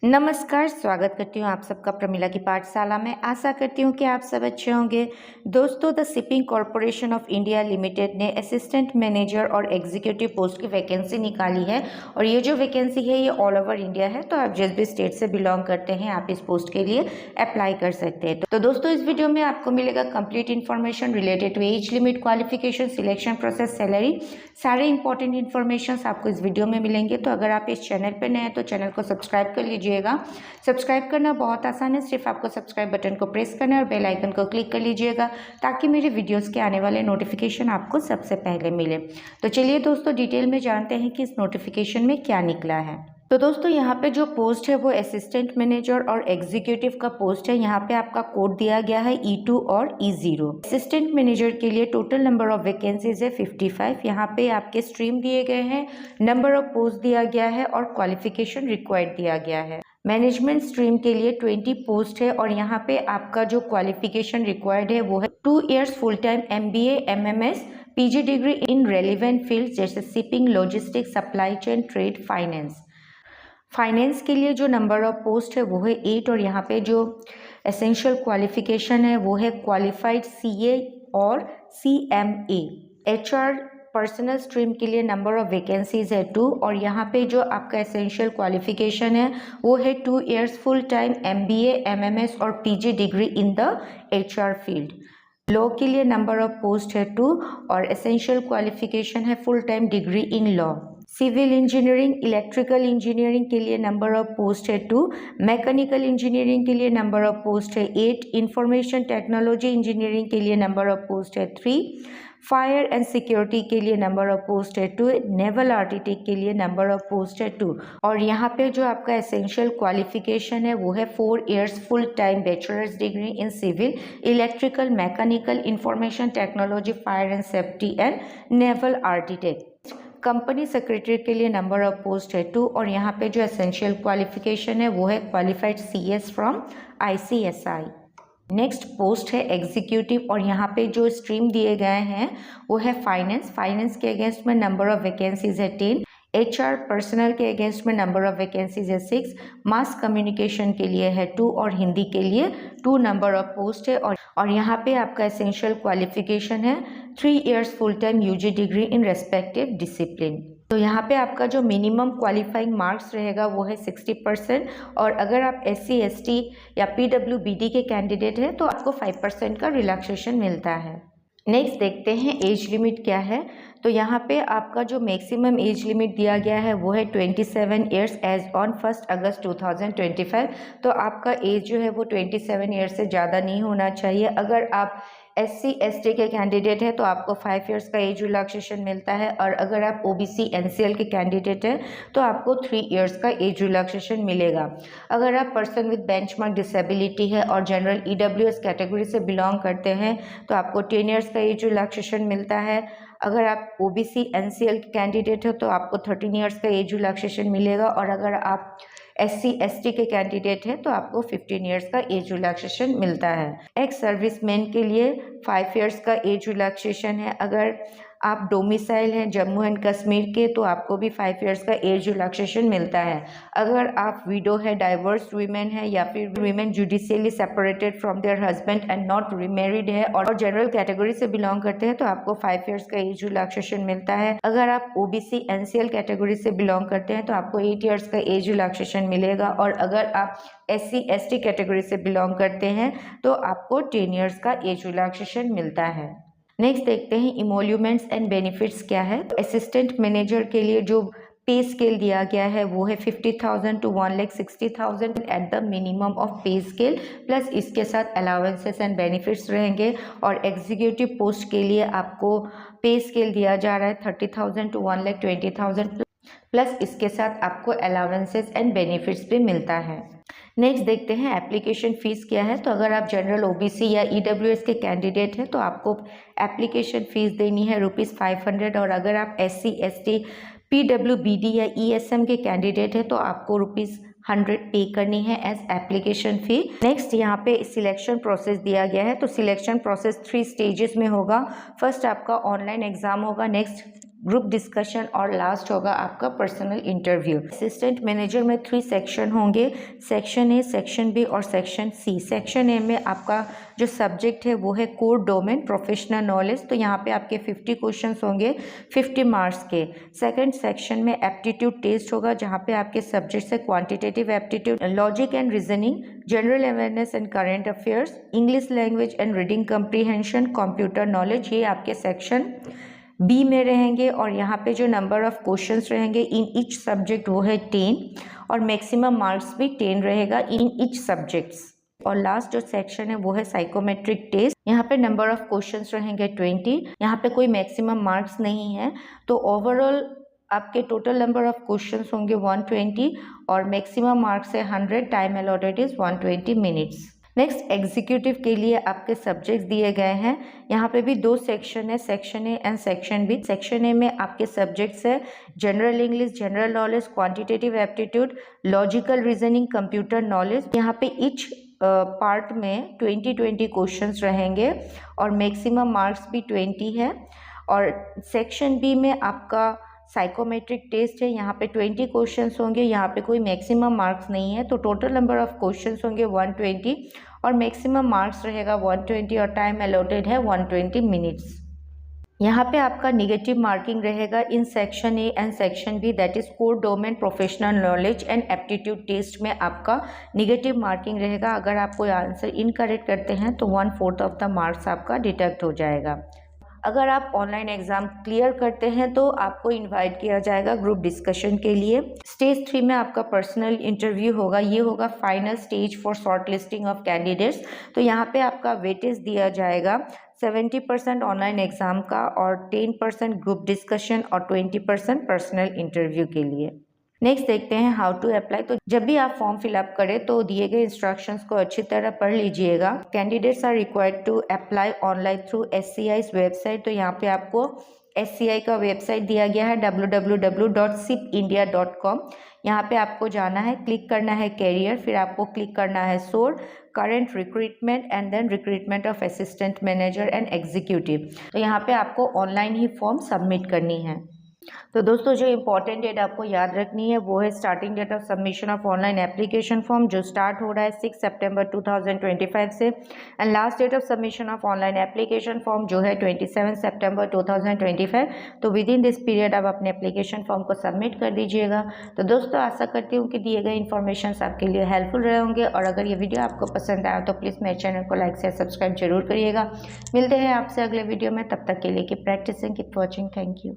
नमस्कार, स्वागत करती हूँ आप सबका प्रमिला की पाठशाला में। आशा करती हूँ कि आप सब अच्छे होंगे। दोस्तों, the shipping corporation of India limited ने असिस्टेंट मैनेजर और एग्जीक्यूटिव पोस्ट की वैकेंसी निकाली है और ये जो वैकेंसी है ये ऑल ओवर इंडिया है। तो आप जिस भी स्टेट से बिलोंग करते हैं आप इस पोस्ट के लिए अप्लाई कर सकते हैं। तो दोस्तों, इस वीडियो में आपको मिलेगा complete information related to age limit, qualification, selection process, salary, सारे इंपॉर्टेंट इन्फॉर्मेशन आपको इस वीडियो में मिलेंगे। तो अगर आप इस चैनल पर नए हैं तो चैनल को सब्सक्राइब कर लीजिए। सब्सक्राइब करना बहुत आसान है, सिर्फ आपको सब्सक्राइब बटन को प्रेस करना है और बेल आइकन को क्लिक कर लीजिएगा ताकि मेरे वीडियोस के आने वाले नोटिफिकेशन आपको सबसे पहले मिले। तो चलिए दोस्तों, डिटेल में जानते हैं कि इस नोटिफिकेशन में क्या निकला है। तो दोस्तों, यहाँ पे जो पोस्ट है वो असिस्टेंट मैनेजर और एग्जीक्यूटिव का पोस्ट है। यहाँ पे आपका कोड दिया गया है E2 और E0। असिस्टेंट मैनेजर के लिए टोटल नंबर ऑफ वैकेंसीज है 55। यहाँ पे आपके स्ट्रीम दिए गए हैं, नंबर ऑफ पोस्ट दिया गया है और क्वालिफिकेशन रिक्वायर्ड दिया गया है। मैनेजमेंट स्ट्रीम के लिए 20 पोस्ट है और यहाँ पे आपका जो क्वालिफिकेशन रिक्वायर्ड है वो है 2 years full time MBA MMS PG degree in relevant field जैसे shipping, logistics, supply chain, trade, finance. Finance के लिए जो नंबर ऑफ पोस्ट है वो है 8 और यहाँ पे जो एसेंशियल क्वालिफिकेशन है वो है क्वालिफाइड CA और CMA। HR पर्सनल स्ट्रीम के लिए नंबर ऑफ वैकेंसीज है 2 और यहाँ पे जो आपका एसेंशियल क्वालिफिकेशन है वो है 2 years full time MBA MMS और PG degree in the HR field. Law के लिए नंबर ऑफ पोस्ट है 2 और एसेंशियल क्वालिफिकेशन है full time degree in law. Civil engineering, electrical engineering के लिए नंबर ऑफ पोस्ट है 2, मैकेनिकल इंजीनियरिंग के लिए नंबर ऑफ पोस्ट है 8, इंफॉर्मेशन टेक्नोलॉजी इंजीनियरिंग के लिए नंबर ऑफ पोस्ट है 3, फायर एंड सिक्योरिटी के लिए नंबर ऑफ पोस्ट है 2, नेवल आर्किटेक्ट के लिए नंबर ऑफ पोस्ट है 2 और यहाँ पे जो आपका एसेंशियल क्वालिफिकेशन है वो है 4 years full time bachelors degree in civil, electrical, mechanical, information technology, fire and safety and naval architect. Company secretary के लिए नंबर ऑफ पोस्ट है 2 और यहाँ पे जो एसेंशियल क्वालिफिकेशन है वो है qualified CS from ICSI। Next post है एग्जीक्यूटिव और यहाँ पे जो स्ट्रीम दिए गए हैं वो है फाइनेंस। फाइनेंस के अगेंस्ट में नंबर ऑफ वैकेंसीज है 10, HR पर्सनल के अगेंस्ट में नंबर ऑफ वैकेंसीज है 6, मास कम्युनिकेशन के लिए है 2 और हिंदी के लिए 2 नंबर ऑफ पोस्ट है और यहाँ पे आपका एसेंशियल क्वालिफिकेशन है 3 years full time UG degree in respective discipline. तो यहाँ पे आपका जो मिनिमम क्वालिफाइंग मार्क्स रहेगा वो है 60% और अगर आप SC ST या PWBD के कैंडिडेट हैं तो आपको 5% का रिलैक्सेशन मिलता है। नेक्स्ट देखते हैं एज लिमिट क्या है। तो यहाँ पे आपका जो मैक्सिमम एज लिमिट दिया गया है वो है 27 इयर्स एज ऑन 1 अगस्त 2025। तो आपका एज जो है वो 27 ईयर्स से ज़्यादा नहीं होना चाहिए। अगर आप SC ST के कैंडिडेट है तो आपको 5 इयर्स का एज रिलैक्सेशन मिलता है और अगर आप OBC NCL के कैंडिडेट है तो आपको 3 इयर्स का एज रिलैक्सेशन मिलेगा। अगर आप पर्सन विद बेंचमार्क डिसेबिलिटी है और जनरल EWS कैटेगरी से बिलोंग करते हैं तो आपको 10 इयर्स का एज रिलैक्सेशन मिलता है। अगर आप OBC NCL के कैंडिडेट हो तो आपको 13 इयर्स का एज रिलैक्सेशन मिलेगा और अगर आप SC ST के कैंडिडेट हैं तो आपको 15 इयर्स का एज रिलैक्सेशन मिलता है। एक्स सर्विसमैन के लिए 5 इयर्स का एज रिलैक्सेशन है। अगर आप डोमिसाइल हैं जम्मू एंड कश्मीर के तो आपको भी 5 इयर्स का एज रिलैक्सेशन मिलता है। अगर आप विडो है, डाइवर्स वीमेन है या फिर women judicially separated from there husband and not remarried है और जनरल कैटेगरी से बिलोंग करते हैं तो आपको 5 इयर्स का एज रिलैक्सेशन मिलता है। अगर आप OBC NCL कैटेगरी से बिलोंग करते हैं तो आपको 8 इयर्स का एज रिलैक्सेशन मिलेगा और अगर आप SC ST कैटेगरी से बिलोंग करते हैं तो आपको 10 इयर्स का एज रिलैक्सेशन मिलता है। नेक्स्ट देखते हैं इमोल्यूमेंट्स एंड बेनिफिट्स क्या है। असिस्टेंट मैनेजर के लिए जो पे स्केल दिया गया है वो है 50,000 to 1,60,000 at the minimum of पे स्केल प्लस इसके साथ अलाउंसेस एंड बेनिफिट्स रहेंगे और एग्जीक्यूटिव पोस्ट के लिए आपको पे स्केल दिया जा रहा है 30,000 to 1,20,000 प्लस इसके साथ आपको अलाउंसेस एंड बेनिफिट्स भी मिलता है। नेक्स्ट देखते हैं एप्लीकेशन फ़ीस क्या है। तो अगर आप जनरल OBC या EWS के कैंडिडेट हैं तो आपको एप्लीकेशन फ़ीस देनी है ₹500 और अगर आप SC ST PWBD या ESM के कैंडिडेट हैं तो आपको ₹100 पे करनी है एज एप्लीकेशन फ़ी। नेक्स्ट यहाँ पे सिलेक्शन प्रोसेस दिया गया है। तो सिलेक्शन प्रोसेस 3 स्टेजेस में होगा। फर्स्ट आपका ऑनलाइन एग्ज़ाम होगा, नेक्स्ट ग्रुप डिस्कशन और लास्ट होगा आपका पर्सनल इंटरव्यू। असिस्टेंट मैनेजर में 3 सेक्शन होंगे, सेक्शन ए, सेक्शन बी और सेक्शन सी। सेक्शन ए में आपका जो सब्जेक्ट है वो है कोर डोमेन प्रोफेशनल नॉलेज, तो यहाँ पे आपके 50 क्वेश्चंस होंगे 50 मार्क्स के। सेकंड सेक्शन में एप्टीट्यूड टेस्ट होगा जहाँ पे आपके सब्जेक्ट्स है quantitative aptitude, logic and reasoning, general awareness and current affairs, English language and reading comprehension, computer knowledge. ये आपके सेक्शन बी में रहेंगे और यहाँ पे जो नंबर ऑफ क्वेश्चंस रहेंगे इन ईच सब्जेक्ट वो है 10 और मैक्सिमम मार्क्स भी 10 रहेगा इन ईच सब्जेक्ट्स। और लास्ट जो सेक्शन है वो है साइकोमेट्रिक टेस्ट। यहाँ पे नंबर ऑफ क्वेश्चंस रहेंगे 20, यहाँ पे कोई मैक्सिमम मार्क्स नहीं है, तो ओवरऑल आपके टोटल नंबर ऑफ क्वेश्चंस होंगे 120 और मैक्सिमम मार्क्स है 100, time allotted is 120 minutes. Next executive के लिए आपके सब्जेक्ट्स दिए गए हैं, यहाँ पे भी 2 सेक्शन है, section A and section B. Section A में आपके सब्जेक्ट्स है general English, general knowledge, quantitative aptitude, logical reasoning, computer knowledge. यहाँ पे ईच पार्ट में 20 क्वेश्चंस रहेंगे और मैक्सिमम मार्क्स भी 20 है। और सेक्शन बी में आपका साइकोमेट्रिक टेस्ट है, यहाँ पे 20 क्वेश्चंस होंगे, यहाँ पे कोई मैक्सिमम मार्क्स नहीं है, तो टोटल नंबर ऑफ क्वेश्चंस होंगे 120 और मैक्सिमम मार्क्स रहेगा 120 और टाइम अलॉटेड है 120 मिनट्स। यहाँ पे आपका निगेटिव मार्किंग रहेगा in section A and section B, that is core domain professional knowledge and aptitude test में आपका निगेटिव मार्किंग रहेगा। अगर आप कोई आंसर इनकरेक्ट करते हैं तो 1/4 ऑफ द मार्क्स आपका डिडक्ट हो जाएगा। अगर आप ऑनलाइन एग्जाम क्लियर करते हैं तो आपको इनवाइट किया जाएगा ग्रुप डिस्कशन के लिए। स्टेज 3 में आपका पर्सनल इंटरव्यू होगा, ये होगा final stage for short listing of candidates. तो यहाँ पे आपका वेटेज दिया जाएगा 70% ऑनलाइन एग्जाम का और 10% ग्रुप डिस्कशन और 20% पर्सनल इंटरव्यू के लिए। नेक्स्ट देखते हैं हाउ टू अप्लाई। तो जब भी आप फॉर्म फिलअप करें तो दिए गए इंस्ट्रक्शंस को अच्छी तरह पढ़ लीजिएगा। Candidates are required to apply online through SCI's website. तो यहाँ पे आपको SCI का वेबसाइट दिया गया है www.sipindia.com। यहाँ पे आपको जाना है, क्लिक करना है कैरियर, फिर आपको क्लिक करना है सोर current recruitment and then recruitment of assistant manager and executive. तो यहाँ पे आपको ऑनलाइन ही फॉर्म सबमिट करनी है। तो दोस्तों जो इम्पोर्टेंट डेट आपको याद रखनी है वो है starting date of submission of online application form, जो स्टार्ट हो रहा है 6 सितंबर 2025 से, and last date of submission of online application form जो है 27 सितंबर 2025। तो विद इन दिस पीरियड आप अपने एप्लीकेशन फॉर्म को सबमिट कर दीजिएगा। तो दोस्तों आशा करती हूँ कि दिए गए इन्फॉर्मेशन आपके लिए हेल्पफुल रहे होंगे, और अगर ये वीडियो आपको पसंद आया तो प्लीज़ मेरे चैनल को लाइक शेयर सब्सक्राइब जरूर करिएगा। मिलते हैं आपसे अगले वीडियो में, तब तक के लिए keep practising, keep watching, thank you.